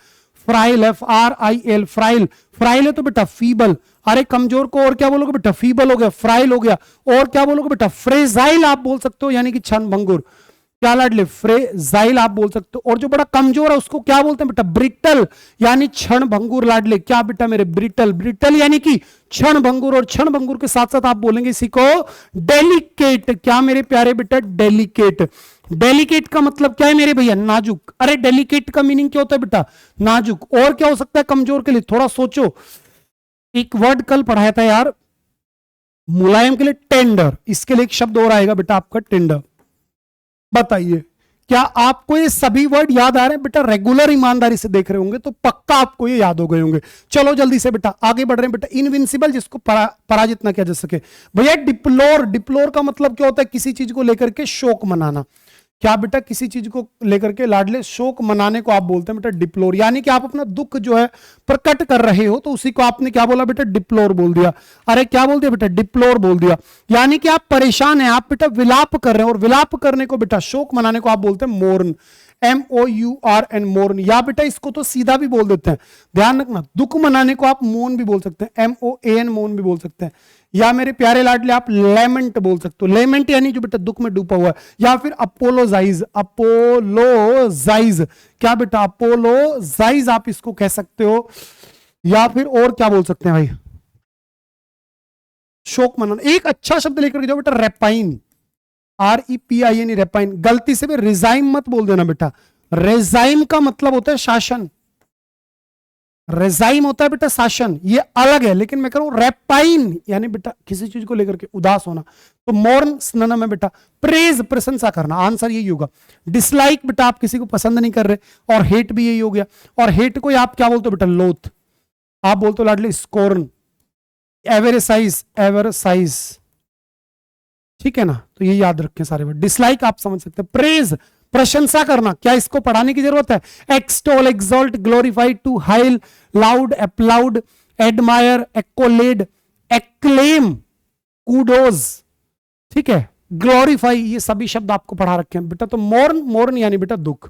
फ्राइल, FRIL, फ्राइल। फ्राइल है तो बेटा फीबल। अरे कमजोर को और क्या बोलोगे बेटा? फीबल हो गया, फ्राइल हो गया। और क्या बोलोगे बेटा? फ्रेजाइल आप बोल सकते हो, यानी कि क्षण भंगुर। क्या लाडले? फ्रेजाइल आप बोल सकते हो। और जो बड़ा कमजोर है उसको क्या बोलते हैं बेटा? ब्रिटल, यानी क्षण भंगुर लाडले। क्या बेटा मेरे? ब्रिटल। ब्रिटल यानी कि क्षण भंगुर। और क्षण भंगुर के साथ साथ आप बोलेंगे इसी को डेलिकेट। क्या मेरे प्यारे बेटा? डेलिकेट। डेलिकेट का मतलब क्या है मेरे भैया? नाजुक। अरे डेलिकेट का मीनिंग क्या होता है बेटा? नाजुक। और क्या हो सकता है कमजोर के लिए? थोड़ा सोचो, एक वर्ड कल पढ़ाया था यार मुलायम के लिए, टेंडर। इसके लिए एक शब्द और आएगा बेटा आपका, टेंडर। बताइए क्या आपको ये सभी वर्ड याद आ रहे हैं बेटा? रेगुलर ईमानदारी से देख रहे होंगे तो पक्का आपको ये याद हो गए होंगे। चलो जल्दी से बेटा आगे बढ़ रहे हैं बेटा। इनविंसिबल, जिसको पराजित ना किया जा सके। भैया डिप्लोर। डिप्लोर का मतलब क्या होता है? किसी चीज को लेकर के शोक मनाना। क्या बेटा? किसी चीज को लेकर के लाडले शोक मनाने को आप बोलते हैं बेटा डिप्लोर। यानी कि आप अपना दुख जो है प्रकट कर रहे हो, तो उसी को आपने क्या बोला बेटा? डिप्लोर बोल दिया। अरे क्या बोल दिया बेटा? डिप्लोर बोल दिया। यानी कि आप परेशान हैं, आप बेटा विलाप कर रहे हैं, और विलाप करने को बेटा, शोक मनाने को आप बोलते हैं मोर्न। MOURN, मोर्न। या बेटा इसको तो सीधा भी बोल देते हैं, ध्यान रखना, दुख मनाने को आप मोन भी बोल सकते हैं, MOAN, मोन भी बोल सकते हैं। या मेरे प्यारे लाडले आप लेमेंट बोल सकते हो। लेमेंट यानी जो बेटा दुख में डूबा हुआ है। या फिर अपोलोजाइज। अपोलोजाइज। क्या बेटा? अपोलोजाइज आप इसको कह सकते हो। या फिर और क्या बोल सकते हैं भाई? शोक मनाना। एक अच्छा शब्द लेकर के जाओ बेटा, रेपाइन। REPIN, रेपाइन। गलती से भी रिजाइम मत बोल देना बेटा। रेजाइम का मतलब होता है शासन। रेजाइम होता है बेटा शासन, ये अलग है। लेकिन मैं कह रहा हूं रेपाइन यानी बेटा किसी चीज को लेकर के उदास होना। तो मोर्न सिनोनिम है बेटा प्रेज, प्रशंसा करना। आंसर यही होगा। डिसलाइक बेटा आप किसी को पसंद नहीं कर रहे। और हेट भी यही हो गया। और हेट को आप क्या बोलते हो बेटा? लोथ। आप बोलते हो लाडली स्कोर्न। एवरेसाइज, एवरसाइज। ठीक है ना? तो ये याद रखें सारे वर्ड। डिसलाइक आप समझ सकते हैं। प्रेज, प्रशंसा करना, क्या इसको पढ़ाने की जरूरत है? Extol, exalt, glorify, to hail, laud, applaud, admire, accolade, acclaim, kudos, ठीक है, ग्लोरीफाई, ये सभी शब्द आपको पढ़ा रखे हैं बेटा। तो मोर्न, मोर्न यानी बेटा दुख।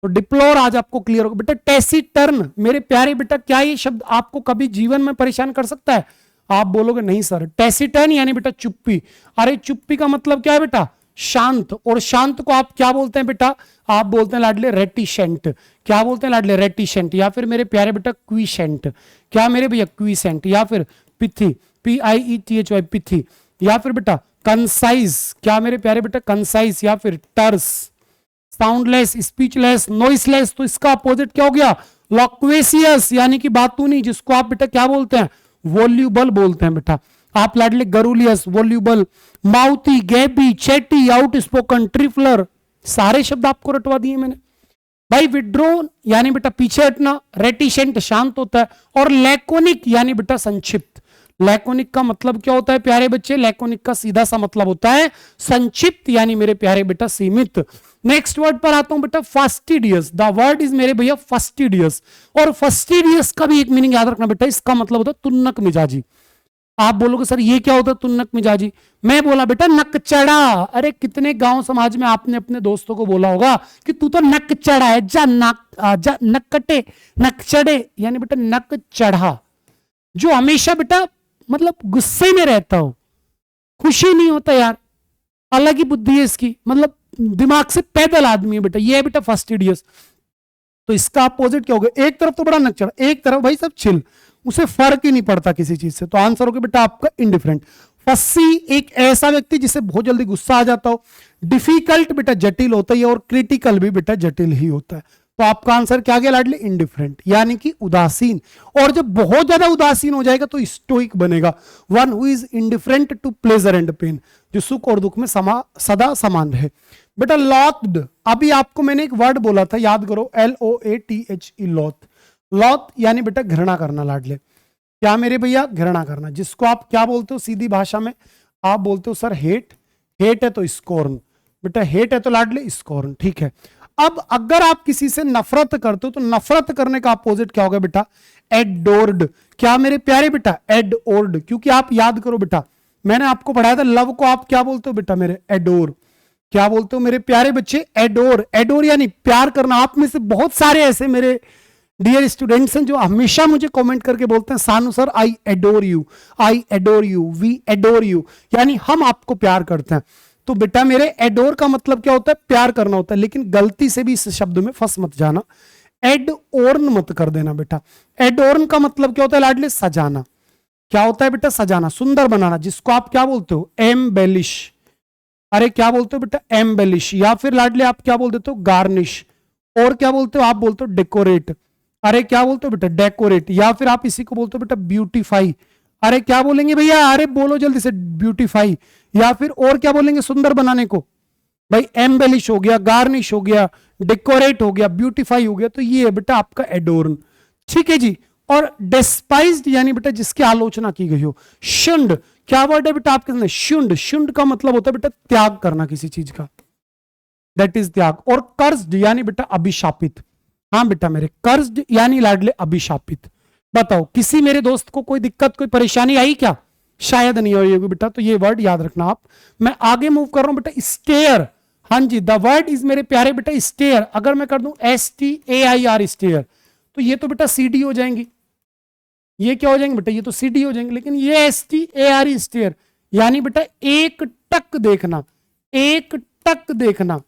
तो डिप्लोर आज आपको क्लियर होगा बेटा। टेसिटर्न, मेरे प्यारे बेटा, क्या ये शब्द आपको कभी जीवन में परेशान कर सकता है? आप बोलोगे नहीं सर। टेसिटर्न यानी बेटा चुप्पी। अरे चुप्पी का मतलब क्या है बेटा? शांत। और शांत को आप क्या बोलते हैं बेटा? आप बोलते हैं लाडले रेटिशेंट। क्या बोलते हैं लाडले? रेटिशेंट। या फिर मेरे प्यारे बेटा क्वीसेंट। क्या मेरे भैया? क्वीसेंट। या फिर पिथी, PIETHY, पिथी। या फिर बेटा कंसाइज। क्या मेरे प्यारे बेटा? कंसाइज। या फिर टर्स, साउंडलेस, स्पीचलेस, नॉइसलेस। तो इसका अपोजिट क्या हो गया? लॉक्वेसियस यानी कि बातूनी, जिसको आप बेटा क्या बोलते हैं? वॉल्यूबल बोलते हैं बेटा। आप लाडले गरूलियस, वॉल्यूबल, माउथी, गैबी, चैटी, आउटस्पोकन, ट्रिफलर, सारे शब्द आपको रटवा दिए मैंने भाई। विड्रोन यानी बेटा पीछे हटना, रेटिशेंट शांत होता है, और लैकोनिक यानी बेटा संक्षिप्त। लैकोनिक का मतलब क्या होता है प्यारे बच्चे? लैकोनिक का सीधा सा मतलब होता है संक्षिप्त, यानी मेरे प्यारे बेटा सीमित। नेक्स्ट वर्ड पर आता हूं बेटा, फास्टिडियस। द वर्ड इज मेरे भैया फास्टिडियस। और फास्टिडियस का भी एक मीनिंग याद रखना बेटा, इसका मतलब होता है तुन्नक मिजाजी। आप बोलोगे सर ये क्या होता है तुन्नक मिजाजी? मैं बोला बेटा नकचड़ा। अरे कितने गांव समाज में आपने अपने दोस्तों को बोला होगा कि तू तो नक चढ़ा है, जा नक कटे, नक चढ़े, यानी बेटा नक चढ़ा। जो हमेशा बेटा मतलब गुस्से में रहता हो, खुशी नहीं होता यार, अलग ही बुद्धि है इसकी, मतलब दिमाग से पैदल आदमी है बेटा, ये है बेटा फास्टिडियस। तो इसका अपोजिट क्या होगा? एक तरफ तो बड़ा नकचड़, एक तरफ भाई सब चिल, उसे फर्क ही नहीं पड़ता किसी चीज से। तो आंसर होगा बेटा आपका इंडिफरेंट। फस्सी एक ऐसा व्यक्ति जिसे बहुत जल्दी गुस्सा आ जाता हो। डिफिकल्ट बेटा जटिल होता है, और क्रिटिकल भी बेटा जटिल ही होता है। तो आपका आंसर क्या गया लाडली? इंडिफरेंट, यानी कि उदासीन। और जब बहुत ज्यादा उदासीन हो जाएगा तो स्टोइक बनेगा। One who is indifferent to pleasure and pain, जो सुख और दुख में सदा समान रहे। बेटा लॉथड, अभी आपको मैंने एक वर्ड बोला था, याद करो, LOATHE, लॉथ। लॉथ यानी बेटा घृणा करना लाडले। क्या मेरे भैया? घृणा करना, जिसको आप क्या बोलते हो सीधी भाषा में? आप बोलते हो सर हेट। हेट है तो स्कॉर्न बेटा, हेट है तो लाडले स्कॉर्न, ठीक है। अब अगर आप किसी से नफरत करते हो तो नफरत करने का अपोजिट क्या होगा बेटा? एडोर्ड। क्या मेरे प्यारे बेटा? एडोर्ड। क्योंकि आप याद करो बेटा, मैंने आपको पढ़ाया था लव को आप क्या बोलते हो बेटा मेरे? एडोर। क्या बोलते हो मेरे प्यारे बच्चे? एडोर। एडोर यानी प्यार करना। आप में से बहुत सारे ऐसे मेरे डियर स्टूडेंट्स हैं जो हमेशा मुझे कमेंट करके बोलते हैं सानू sir I adore you, I adore you, we adore you, यानी हम आपको प्यार करते हैं। तो बेटा मेरे एडोर का मतलब क्या होता है? प्यार करना होता है। लेकिन गलती से भी इस शब्द में फंस मत जाना, एडोर्न मत कर देना बेटा। एडोर्न का मतलब क्या होता है लाडले? सजाना। क्या होता है बेटा? सजाना, सुंदर बनाना, जिसको आप क्या बोलते हो? एम्बेलिश। अरे क्या बोलते हो बेटा? एम्बेलिश। या फिर लाडले आप क्या बोल देते हो? गार्निश। और क्या बोलते हो? आप बोलते हो डेकोरेट। अरे क्या बोलते हो बेटा? डेकोरेट। या फिर आप इसी को बोलते हो बेटा ब्यूटीफाई। अरे क्या बोलेंगे भैया? अरे बोलो जल्दी से, ब्यूटीफाई। या फिर और क्या बोलेंगे सुंदर बनाने को? भाई एम्बेलिश हो गया, गार्निश हो गया, डेकोरेट हो गया, ब्यूटीफाई हो गया। तो ये है बेटा आपका एडोर्न, ठीक है जी। और डेस्पाइज्ड यानी बेटा जिसकी आलोचना की गई हो। शुंड, क्या वर्ड है बेटा आपके सामने? शुंड। शुंड का मतलब होता है बेटा त्याग करना किसी चीज का, दैट इज त्याग। और कर्स्ड यानी बेटा अभिशापित। हाँ बेटा मेरे, कर्स्ड यानी लाडले अभिशापित। बताओ किसी मेरे दोस्त को कोई दिक्कत, कोई परेशानी आई क्या? शायद नहीं आई होगी बेटा, तो ये वर्ड याद रखना आप। मैं आगे मूव कर रहा हूं बेटा, स्टेयर। हाँ जी, द वर्ड इज मेरे प्यारे बेटा स्टेयर। अगर मैं कर दूं STAIR, स्टेयर, तो ये तो बेटा CD हो जाएंगी। ये क्या हो जाएंगे बेटा? ये तो CD हो जाएंगे। लेकिन ये STAR, स्टेयर, यानी बेटा एक टक देखना, एक टक देखना,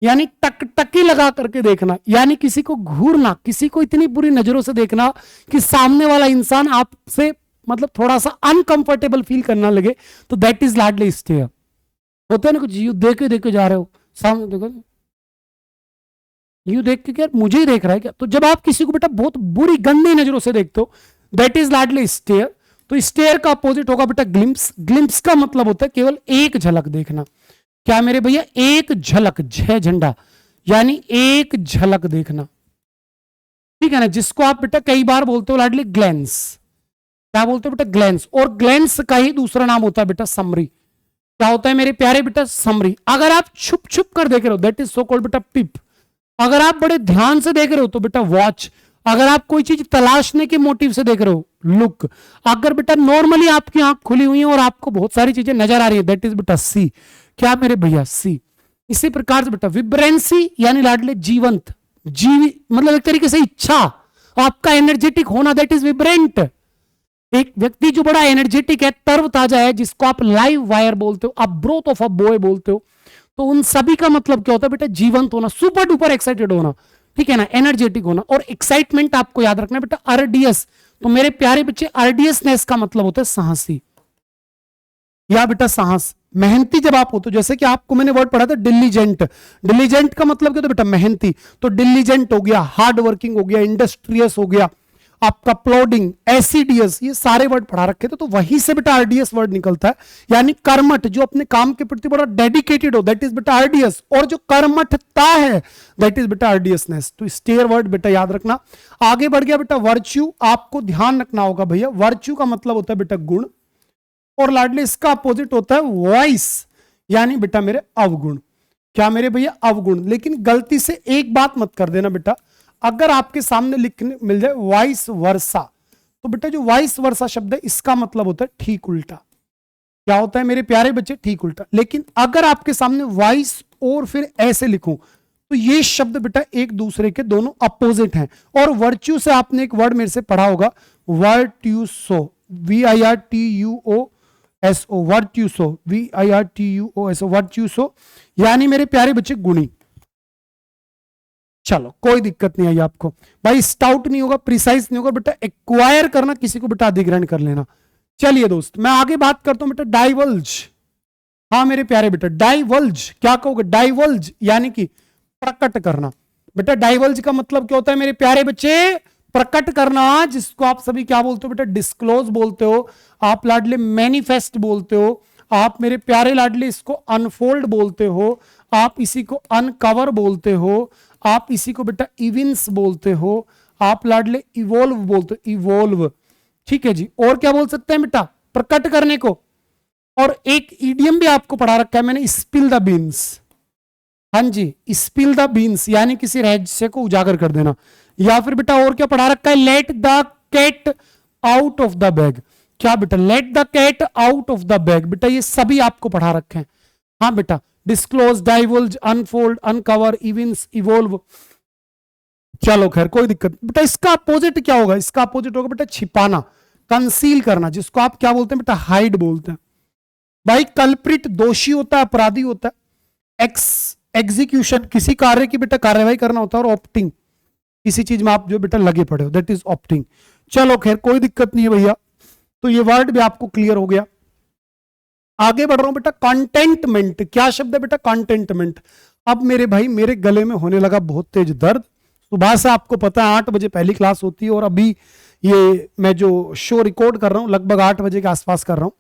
यानी टकटकी लगा करके देखना, यानी किसी को घूरना, किसी को इतनी बुरी नजरों से देखना कि सामने वाला इंसान आपसे मतलब थोड़ा सा अनकंफर्टेबल फील करना लगे, तो दैट इज लाडली स्टेयर। होता है ना कुछ, यू देखे देखे जा रहे हो, सामने देखो, यू देख के क्या मुझे ही देख रहा है क्या? तो जब आप किसी को बेटा बहुत बुरी गंदी नजरों से देखते हो, दैट इज लाडली स्टेयर। तो स्टेयर का अपोजिट होगा बेटा ग्लिम्स। ग्लिम्स का मतलब होता है केवल एक झलक देखना। क्या मेरे भैया? एक झलक, झ झंडा, यानी एक झलक देखना, ठीक है ना, जिसको आप बेटा कई बार बोलते हो लाडली ग्लैंस। क्या बोलते हो बेटा? ग्लैंस। और ग्लैंस का ही दूसरा नाम होता है बेटा समरी। क्या होता है मेरे प्यारे बेटा? समरी। अगर आप छुप छुप कर देख रहे हो दैट इज सो कॉल्ड बेटा पिप। अगर आप बड़े ध्यान से देख रहे हो तो बेटा वॉच। अगर आप कोई चीज तलाशने के मोटिव से देख रहे हो लुक। अगर बेटा नॉर्मली आपकी आंख खुली हुई है और आपको बहुत सारी चीजें नजर आ रही है दैट इज बेटा सी। क्या मेरे भैया? सी। इसी प्रकार से बेटा विब्रेंसी यानी लाडले जीवंत, जीवी मतलब एक तरीके से इच्छा, आपका एनर्जेटिक होना दैट इज विब्रेंट। एक व्यक्ति जो बड़ा एनर्जेटिक है, तरोताजा है, जिसको आप लाइव वायर बोलते हो, आप ब्रोथ ऑफ अ बॉय बोलते हो, तो उन सभी का मतलब क्या होता है बेटा? जीवंत होना, सुपर डुपर एक्साइटेड होना, ठीक है ना, एनर्जेटिक होना। और एक्साइटमेंट आपको याद रखना है बेटा आरडीएस। तो मेरे प्यारे बच्चे आरडीएसनेस का मतलब होता है साहसी या बेटा साहस। मेहनती जब आप हो तो जैसे कि आपको मैंने वर्ड पढ़ा था डिलीजेंट। डिलीजेंट का मतलब क्या होता है बेटा? मेहनती। तो डिलीजेंट हो गया, हार्ड वर्किंग हो गया, इंडस्ट्रियस हो गया, आपका प्लॉडिंग, एसिडियस, ये सारे वर्ड पढ़ा रखे थे। तो वहीं से बेटा आरडीएस वर्ड निकलता है, यानी कर्मठ, जो अपने काम के प्रति बड़ा डेडिकेटेड हो दैट इज बेटा आरडीएस। और जो कर्मठता है दैट इज बेटा आरडीएसनेस। तो स्टेयर वर्ड बेटा याद रखना। आगे बढ़ गया बेटा वर्च्यू। आपको ध्यान रखना होगा भैया, वर्च्यू का मतलब होता है बेटा गुण, और लाडले इसका अपोजिट होता है वॉइस, यानी बेटा मेरे अवगुण। क्या मेरे भैया? अवगुण। लेकिन गलती से एक बात मत कर देना बेटा, अगर आपके सामने लिखने मिल जाए वाइस वर्सा, तो बेटा जो वाइस वर्सा शब्द है इसका मतलब होता है ठीक उल्टा। क्या होता है मेरे प्यारे बच्चे? ठीक उल्टा। लेकिन अगर आपके सामने वाइस और फिर ऐसे लिखूं तो ये शब्द बेटा एक दूसरे के दोनों अपोजिट हैं। और वर्च्यू से आपने एक वर्ड मेरे से पढ़ा होगा, वर्ट्यूसो, VIRTUOSO, वर्ट्यूसो, VIRTUOSO, वर्ट्यूसो, यानी मेरे प्यारे बच्चे गुणी। चलो कोई दिक्कत नहीं आई आपको भाई, स्टाउट नहीं होगा, प्रिसाइज नहीं होगा बेटा, एक्वायर करना किसी को बेटा अधिग्रहण कर लेना। चलिए दोस्त मैं आगे बात करता हूं बेटा डाइवल्ज। हाँ मेरे प्यारे बेटा डाइवल्ज, क्या कहोगे? डाइवल्ज यानी कि प्रकट करना। बेटा डाइवल्ज का मतलब क्या होता है मेरे प्यारे बच्चे? प्रकट करना, जिसको आप सभी क्या बोलते हो बेटा? डिस्क्लोज बोलते हो, आप लाडले मैनिफेस्ट बोलते हो, आप मेरे प्यारे लाडले इसको अनफोल्ड बोलते हो, आप इसी को अनकवर बोलते हो, आप इसी को बेटा इविंस बोलते हो, आप लाडले इवोल्व बोलते हो, इवोल्व। ठीक है जी। और क्या बोल सकते हैं बेटा प्रकट करने को? और एक ईडियम भी आपको पढ़ा रखा है मैंने, स्पिल द बीन्स। हाँ जी, स्पिल द बीन्स यानी किसी रहस्य को उजागर कर देना। या फिर बेटा और क्या पढ़ा रखा है? Let the cat out of the bag. क्या बेटा? Let the cat out of the bag. बेटा ये सभी आपको पढ़ा रखे हैं। हाँ बेटा, disclose, divulge, unfold, uncover, evince, evolve. चलो खैर कोई दिक्कत बेटा। इसका अपोजिट क्या होगा? इसका अपोजिट होगा बेटा छिपाना, कंसील करना, जिसको आप क्या बोलते हैं बेटा? हाइड बोलते हैं। भाई कल्प्रिट दोषी होता है, अपराधी होता है। एग्जीक्यूशन किसी कार्य की बेटा कार्यवाही करना होता है। और ऑप्टिंग किसी चीज में आप जो बेटा लगे पड़े हो दैट इज ऑप्टिंग। चलो खैर कोई दिक्कत नहीं है भैया। तो ये वर्ड भी आपको क्लियर हो गया। आगे बढ़ रहा हूं बेटा कंटेंटमेंट। क्या शब्द है बेटा? कंटेंटमेंट। अब मेरे भाई मेरे गले में होने लगा बहुत तेज दर्द। सुबह से आपको पता है 8 बजे पहली क्लास होती है, और अभी ये मैं जो शो रिकॉर्ड कर रहा हूं लगभग 8 बजे के आसपास कर रहा हूं।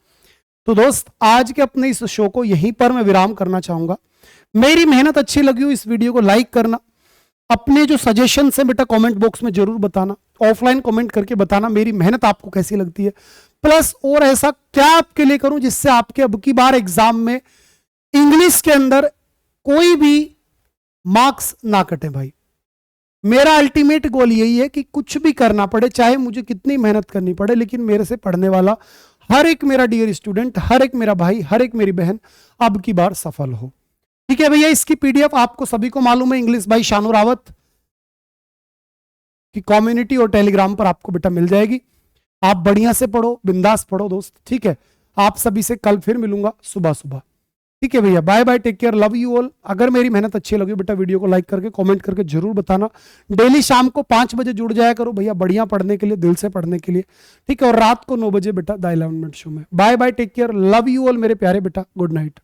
तो दोस्त आज के अपने इस शो को यहीं पर मैं विराम करना चाहूंगा। मेरी मेहनत अच्छी लगी हो इस वीडियो को लाइक करना, अपने जो सजेशन है बेटा कमेंट बॉक्स में जरूर बताना, ऑफलाइन कमेंट करके बताना मेरी मेहनत आपको कैसी लगती है। प्लस और ऐसा क्या आपके लिए करूं जिससे आपके अब की बार एग्जाम में इंग्लिश के अंदर कोई भी मार्क्स ना कटे। भाई मेरा अल्टीमेट गोल यही है कि कुछ भी करना पड़े, चाहे मुझे कितनी मेहनत करनी पड़े, लेकिन मेरे से पढ़ने वाला हर एक मेरा डियर स्टूडेंट, हर एक मेरा भाई, हर एक मेरी बहन अब की बार सफल हो। ठीक है भैया, इसकी पीडीएफ आपको सभी को मालूम है, इंग्लिश बाई शानू रावत की कम्युनिटी और टेलीग्राम पर आपको बेटा मिल जाएगी। आप बढ़िया से पढ़ो, बिंदास पढ़ो दोस्त। ठीक है, आप सभी से कल फिर मिलूंगा सुबह सुबह। ठीक है भैया, bye bye, take care, love you all. अगर मेरी मेहनत अच्छी लगी बेटा वीडियो को लाइक करके कमेंट करके जरूर बताना। डेली शाम को 5 बजे जुड़ जाया करो भैया, बढ़िया पढ़ने के लिए, दिल से पढ़ने के लिए। ठीक है, और रात को 9 बजे बेटा द 11 मिनट शो में। Bye bye, take care, love you all मेरे प्यारे बेटा, गुड नाइट।